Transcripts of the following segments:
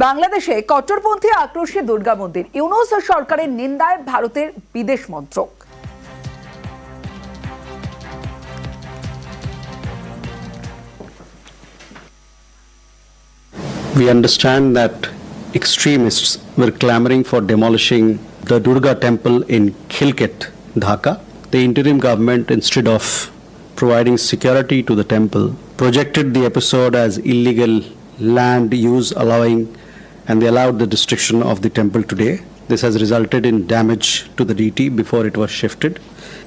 বাংলাদেশে কট্টরপন্থী আক্রোশে দুর্গা মন্দির, ইউনূস সরকারের নিন্দায় ভারতের বিদেশ মন্ত্রক। We understand that extremists were clamoring for demolishing the Durga temple in Khilket, Dhaka. The interim government, instead of providing security to the temple, projected the episode as illegal land use and they allowed the destruction of the temple today. This has resulted in damage to the deity before it was shifted.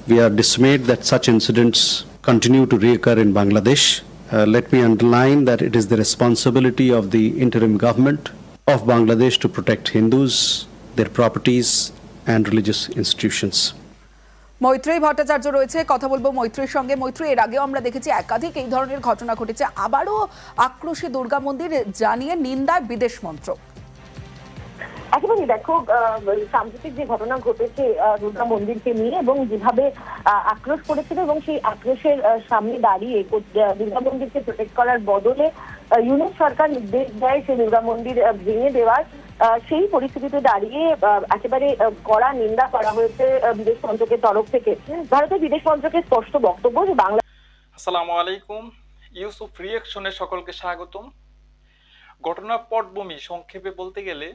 We are dismayed that such incidents continue to reoccur in Bangladesh. Let me underline that it is the responsibility of the interim government of Bangladesh to protect Hindus, their properties and religious institutions. মৈত্রী ভট্টাচার্য রয়েছে, কথা বলবো মৈত্রীর সঙ্গে। মৈত্রী, এর আগেও আমরা দেখেছি একাধিক এই ধরনের ঘটনা ঘটেছে, আবারও আক্রোশী দুর্গা মন্দির জানিয়ে নিন্দায় বিদেশ মন্ত্রক। একেবারে দেখো, সাম্প্রতিক যে ঘটনা ঘটেছে দুর্গা মন্দিরকে নিয়ে এবং যেভাবে আক্রোশ করেছিল এবং সেই আক্রোশের সামনে দাঁড়িয়ে দুর্গা মন্দিরকে প্রোটেক্ট করার বদলে ইউনূস সরকার নির্দেশ দেয় সেই দুর্গা মন্দির ভেঙে দেওয়ার, সেই পরিস্থিতিতে দাঁড়িয়ে একেবারে কড়া নিন্দা করা হয়েছে বিদেশ মন্ত্রকের তরফ থেকে। ভারতের বিদেশ মন্ত্রকের স্পষ্ট বক্তব্য যে বাংলা। আসসালামু আলাইকুম, ইউসুফ রিঅ্যাকশনে সকলকে স্বাগতম। ঘটনার পটভূমি সংক্ষেপে বলতে গেলে,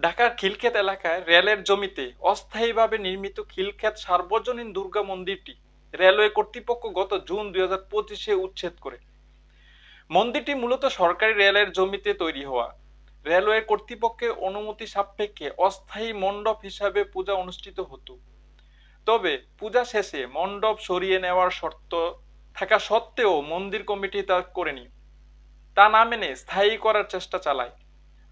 ঢাকার খিলক্ষেত এলাকায় রেলের জমিতে অস্থায়ীভাবে নির্মিত খিলক্ষেত সার্বজনীন দুর্গা মন্দিরটি রেলওয়ে কর্তৃপক্ষ গত জুন 2025-এ উচ্ছেদ করে। মন্দিরটি মূলত সরকারি রেলের জমিতে তৈরি হওয়া, রেলওয়ে কর্তৃপক্ষের অনুমতি সাপেক্ষে অস্থায়ী মণ্ডপ হিসাবে পূজা অনুষ্ঠিত হতো। তবে পূজা শেষে মণ্ডপ সরিয়ে নেওয়ার শর্ত থাকা সত্ত্বেও মন্দির কমিটি তা করেনি, তা না মেনে স্থায়ী করার চেষ্টা চালায়,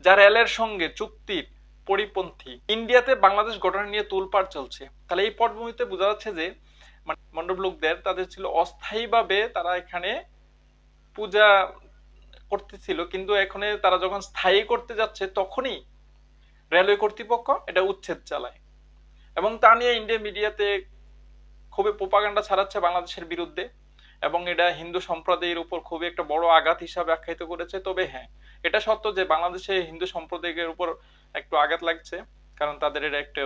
যা রেলের সঙ্গে চুক্তির পরিপন্থী। ইন্ডিয়াতে বাংলাদেশ ঘটনা নিয়ে তোলপাড় চলছে। তাহলে এই পটভূমিতে বোঝা যাচ্ছে যে মণ্ডপ লোকদের তাদের ছিল অস্থায়ীভাবে তারা এখানে পূজা করতেছিল, কিন্তু এখানে তারা যখন স্থায়ী করতে যাচ্ছে তখনই রেলওয়ে কর্তৃপক্ষ এটা উচ্ছেদ চালায় এবং তা নিয়ে ইন্ডিয়া মিডিয়াতে খুবই প্রোপাগান্ডা ছড়াচ্ছে বাংলাদেশের বিরুদ্ধে এবং এটা হিন্দু সম্প্রদায়ের উপর খুবই একটা বড় আঘাত হিসাবে আখ্যায়িত করেছে। তবে হ্যাঁ, এটা সত্য যে বাংলাদেশে হিন্দু সম্প্রদায়ের উপর একটু আঘাত লাগছে, কারণ তাদের এটা একটা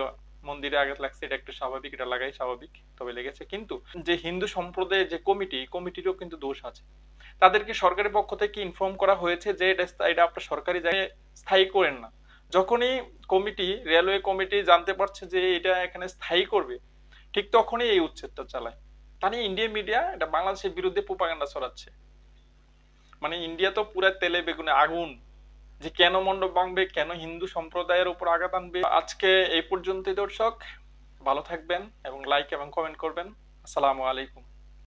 মন্দিরে আঘাত লাগছে, এটা একটু স্বাভাবিক, এটা লাগাই স্বাভাবিক, তবে লেগেছে। কিন্তু যে হিন্দু সম্প্রদায়ের যে কমিটিরও কিন্তু দোষ আছে। তাদেরকে সরকারের পক্ষ থেকে ইনফর্ম করা হয়েছে যে এটা আপনার সরকারি জায়গায় স্থায়ী করেন না। যখনই রেলওয়ে কমিটি জানতে পারছে যে এটা এখানে স্থায়ী করবে, ঠিক তখনই এই উচ্ছেদটা চালায়। মানে ইন্ডিয়া মিডিয়া এটা বাংলাদেশের বিরুদ্ধে প্রোপাগান্ডা ছড়াচ্ছে। মানে ইন্ডিয়া তো পুরো তেলে বেগুনে আগুন, যে কেন মণ্ডপ ভাঙবে, কেন হিন্দু সম্প্রদায়ের উপর আঘাত আনবে। আজকে এই পর্যন্তই দর্শক, ভালো থাকবেন এবং লাইক এবং কমেন্ট করবেন। আসসালামু আলাইকুম।